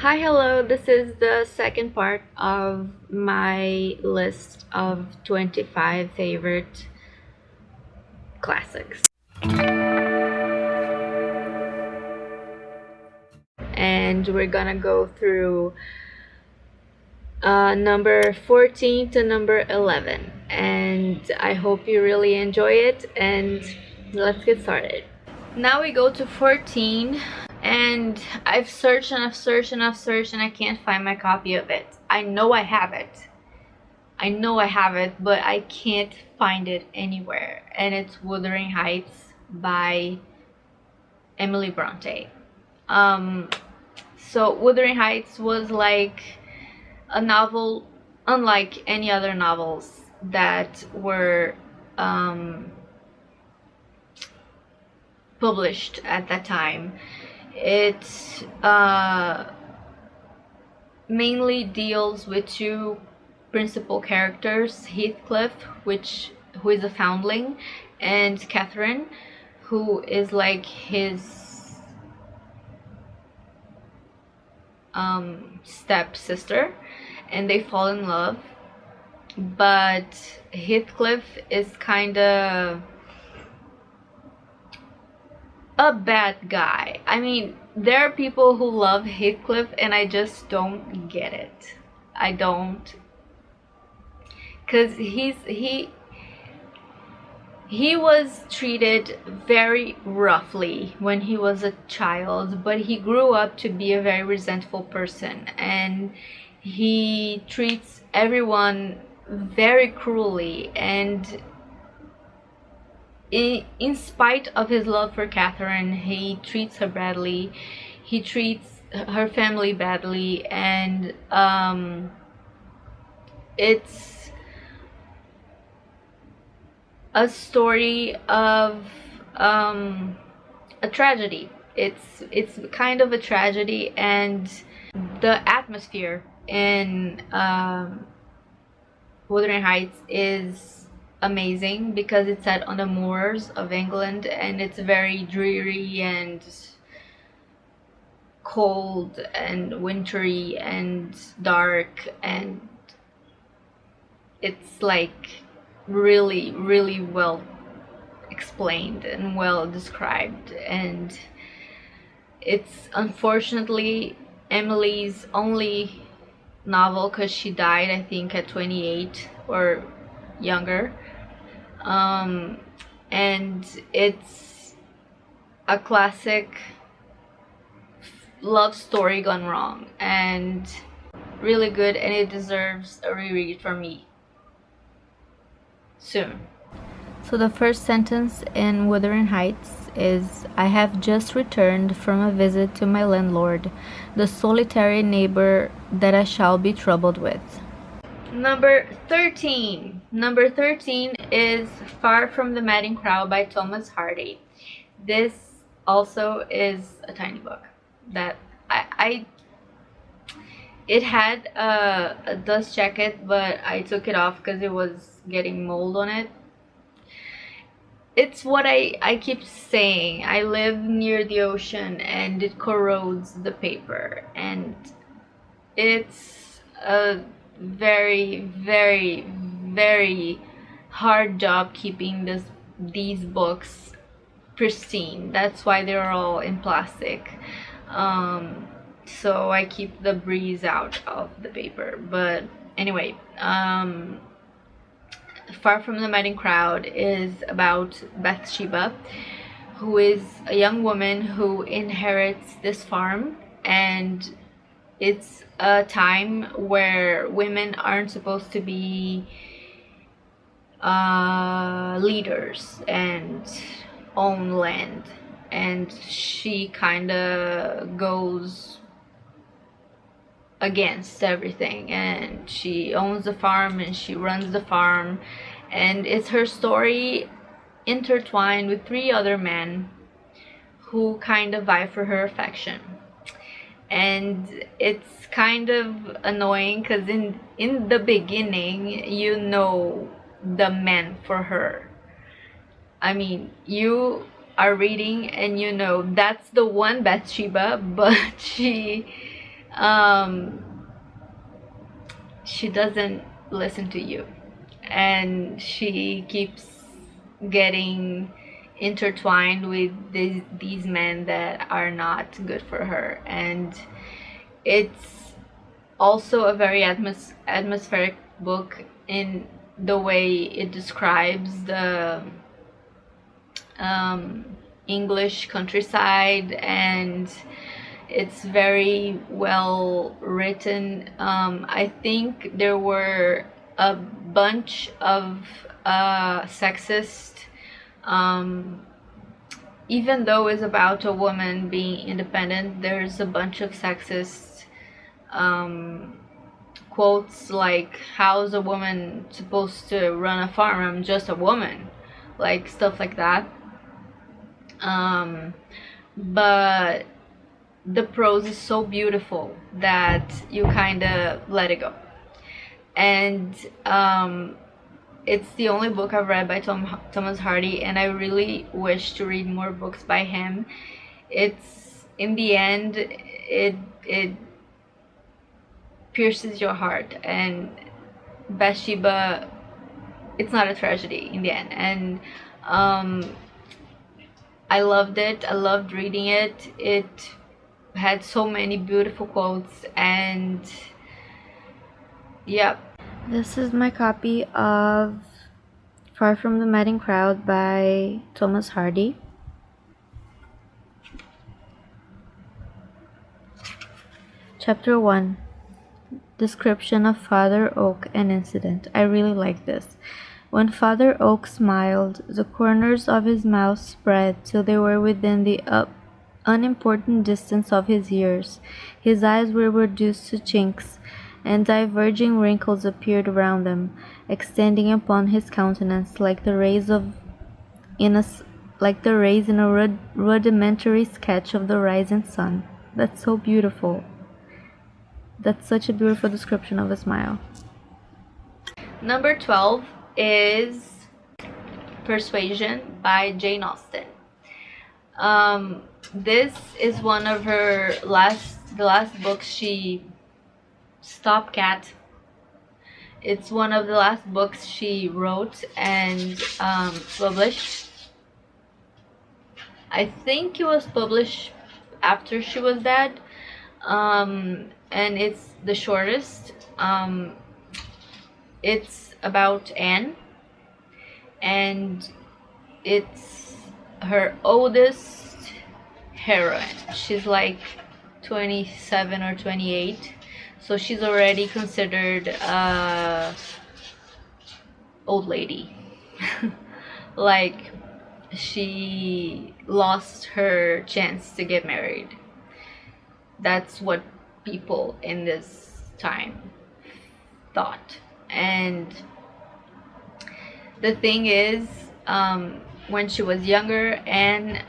Hi, hello. This is the second part of my list of 25 favorite classics. And we're gonna go through number 14 to number 11. And I hope you really enjoy it. And let's get started. Now we go to 14. And I've searched and I've searched and I've searched and I can't find my copy of it. I know I have it. But I can't find it anywhere. And it's Wuthering Heights by Emily Bronte. So Wuthering Heights was like a novel unlike any other novels that were published at that time. It mainly deals with two principal characters, Heathcliff, who is a foundling, and Catherine, who is like his stepsister, and they fall in love. But Heathcliff is kind of a bad guy. I mean, there are people who love Heathcliff and I just don't get it. I don't, because he was treated very roughly when he was a child, but he grew up to be a very resentful person, and he treats everyone very cruelly, and in spite of his love for Catherine, he treats her badly. He treats her family badly, and it's a story of a tragedy. It's kind of a tragedy, and the atmosphere in Wuthering Heights is amazing because it's set on the moors of England, and it's very dreary and cold and wintry and dark, and it's like really well explained and well described. And it's unfortunately Emily's only novel, because she died, I think, at 28 or younger. And it's a classic love story gone wrong, and really good, and it deserves a reread from me soon. So the first sentence in Wuthering Heights is, "I have just returned from a visit to my landlord, the solitary neighbor that I shall be troubled with." Number 13. Number 13 is Far from the Madding Crowd by Thomas Hardy. This also is a tiny book that it had a dust jacket, but I took it off because it was getting mold on it. It's what I keep saying. I live near the ocean and it corrodes the paper, and it's a very hard job keeping these books pristine. That's why they're all in plastic. So I keep the breeze out of the paper. But anyway, Far from the Madding Crowd is about Bathsheba, who is a young woman who inherits this farm, and it's a time where women aren't supposed to be leaders and own land, and she kind of goes against everything, and she owns the farm and she runs the farm, and it's her story intertwined with three other men who kind of vie for her affection. And it's kind of annoying because in the beginning you know the men for her. I mean, you are reading and you know that's the one Bathsheba, but she um, she doesn't listen to you, and she keeps getting intertwined with these men that are not good for her. And it's also a very atmospheric book in the way it describes the English countryside, and it's very well written. I think there were a bunch of sexist, um, even though it's about a woman being independent, there's a bunch of sexist quotes like, how's a woman supposed to run a farm? I'm just a woman, like stuff like that. But the prose is so beautiful that you kind of let it go. And it's the only book I've read by Thomas Hardy, and I really wish to read more books by him. It's, in the end, it pierces your heart, and Bathsheba, it's not a tragedy in the end. And I loved it. I loved reading it. It had so many beautiful quotes, and yeah. This is my copy of Far from the Madding Crowd by Thomas Hardy. Chapter 1. Description of Father Oak and Incident. I really like this. When Father Oak smiled, the corners of his mouth spread till they were within the unimportant distance of his ears. His eyes were reduced to chinks, and diverging wrinkles appeared around them, extending upon his countenance like the rays in a rudimentary sketch of the rising sun. That's so beautiful. That's such a beautiful description of a smile. Number 12 is Persuasion by Jane Austen. This is one of the last books she stopped. Cat. It's one of the last books she wrote and published. I think it was published after she was dead. And it's the shortest. It's about Anne, and it's her oldest heroine. She's like 27 or 28, so she's already considered a old lady. Like, she lost her chance to get married. That's what people in this time thought. And the thing is, when she was younger, Anne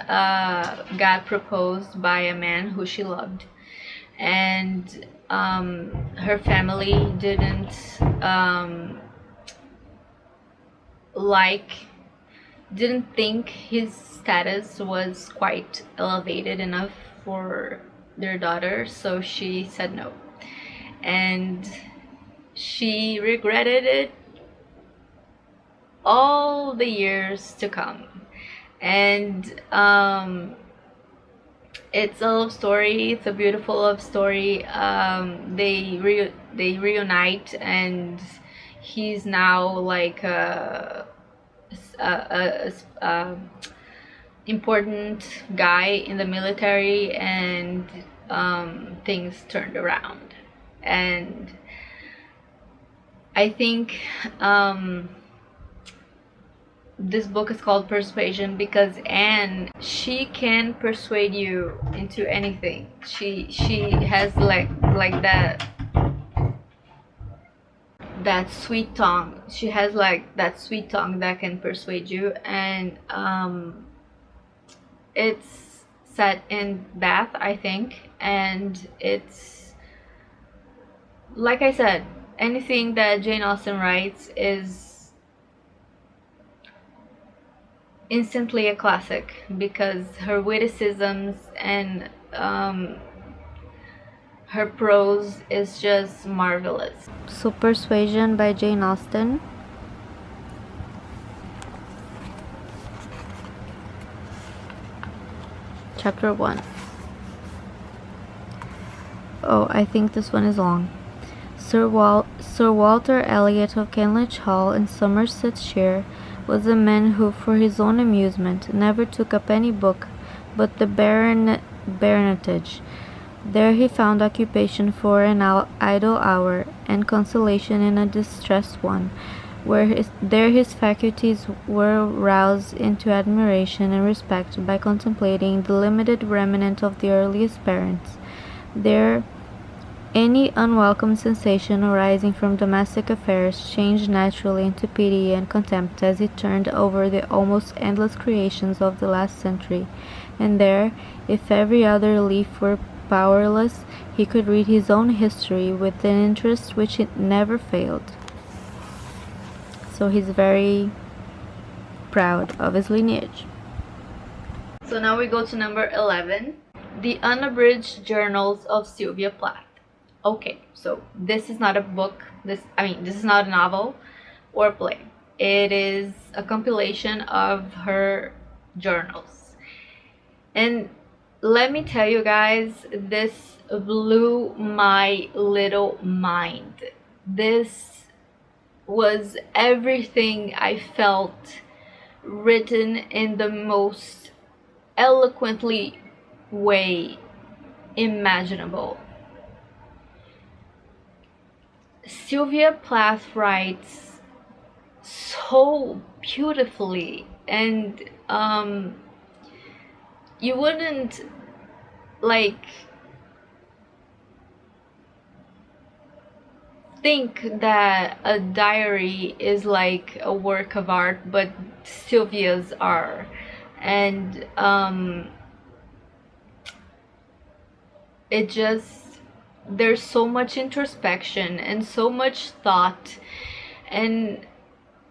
got proposed by a man who she loved, and her family didn't think his status was quite elevated enough for their daughter, so she said no, and she regretted it all the years to come. And it's a love story. It's a beautiful love story. They reunite, and he's now like a important guy in the military, and things turned around. And I think this book is called Persuasion because Anne, she can persuade you into anything. She has like that sweet tongue. She has like that sweet tongue that can persuade you. And it's set in Bath, I think, and it's, like I said, anything that Jane Austen writes is instantly a classic, because her witticisms and Her prose is just marvelous. So Persuasion by Jane Austen. Chapter 1. Oh, I think this one is long. Sir Walter Elliot of Kenilworth Hall in Somersetshire was a man who, for his own amusement, never took up any book but the baronetage. There he found occupation for an idle hour, and consolation in a distressed one, there his faculties were roused into admiration and respect by contemplating the limited remnant of the earliest parents. There any unwelcome sensation arising from domestic affairs changed naturally into pity and contempt as he turned over the almost endless creations of the last century, and there, if every other leaf were powerless, he could read his own history with an interest which it never failed. So he's very proud of his lineage. So now we go to number 11, The Unabridged Journals of Sylvia Plath. Okay, so this is not a book, this is not a novel or a play. It is a compilation of her journals. And let me tell you guys, this blew my little mind. This was everything I felt, written in the most eloquently way imaginable. Sylvia Plath writes so beautifully, and you wouldn't think that a diary is like a work of art, but Sylvia's are. And it just, there's so much introspection and so much thought, and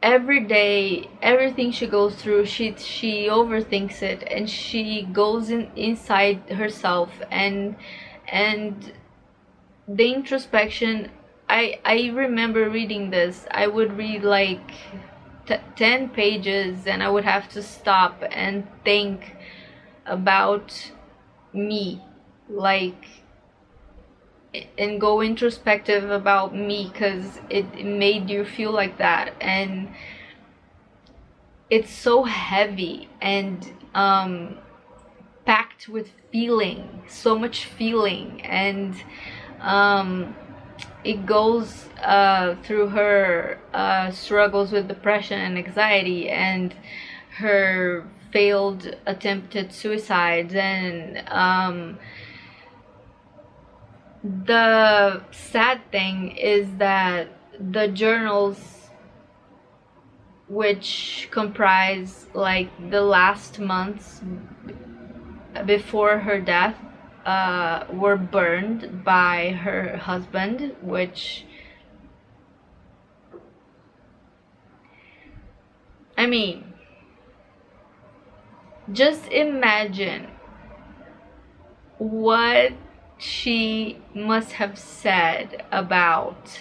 every day, everything she goes through, she overthinks it, and she goes inside herself, and the introspection. I remember reading this. I would read like 10 pages, and I would have to stop and think about me, and go introspective about me, because it made you feel like that. And it's so heavy and packed with feeling, so much feeling, and it goes through her struggles with depression and anxiety, and her failed attempted suicides, and the sad thing is that the journals, which comprise like the last months before her death, were burned by her husband, which, just imagine what she must have said about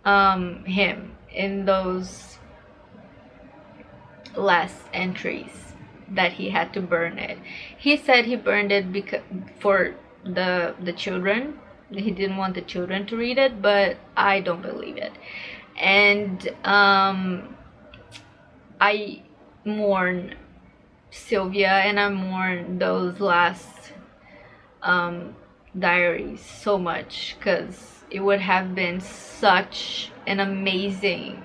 him in those last entries that he had to burn it. He said he burned it because for the children. He didn't want the children to read it, but I don't believe it. And I mourn Sylvia, and I mourn those last diaries so much, because it would have been such an amazing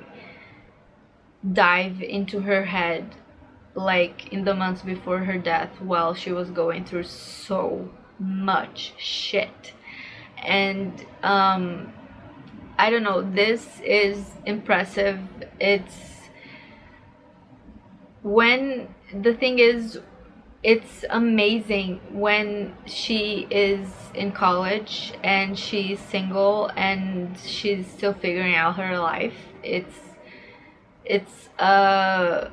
dive into her head, like in the months before her death, while she was going through so much shit. And I don't know, this is impressive. The thing is, it's amazing when she is in college and she's single and she's still figuring out her life. It's a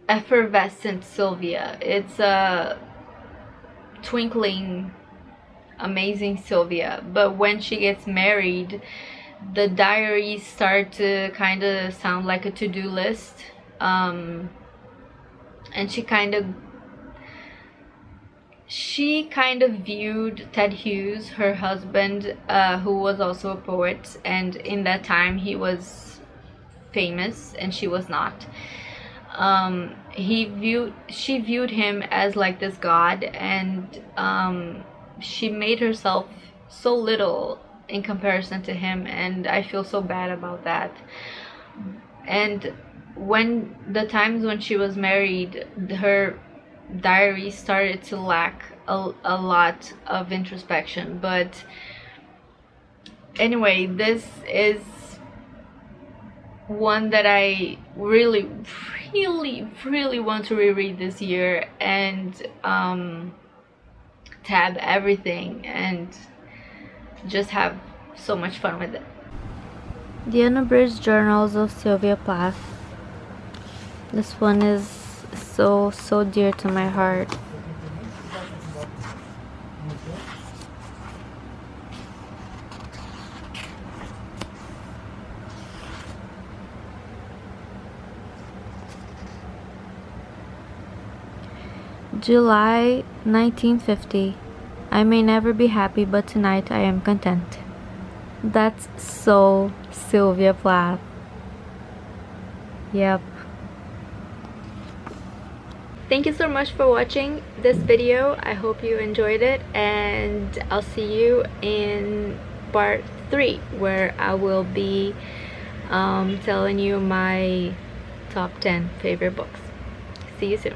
effervescent Sylvia. It's a twinkling amazing Sylvia. But when she gets married, the diaries start to kind of sound like a to-do list. And she kind of viewed Ted Hughes, her husband, who was also a poet, and in that time he was famous and she was not. She viewed him as like this god, and she made herself so little in comparison to him, and I feel so bad about that. And when the times when she was married, her diary started to lack a lot of introspection. But anyway, this is one that I really want to reread this year and tab everything and just have so much fun with it. The Unabridged Journals of Sylvia Plath. This one is so dear to my heart. July 1950. I may never be happy, but tonight I am content. That's so Sylvia Plath. Yep. Thank you so much for watching this video. I hope you enjoyed it, and I'll see you in part 3, where I will be telling you my top 10 favorite books. See you soon.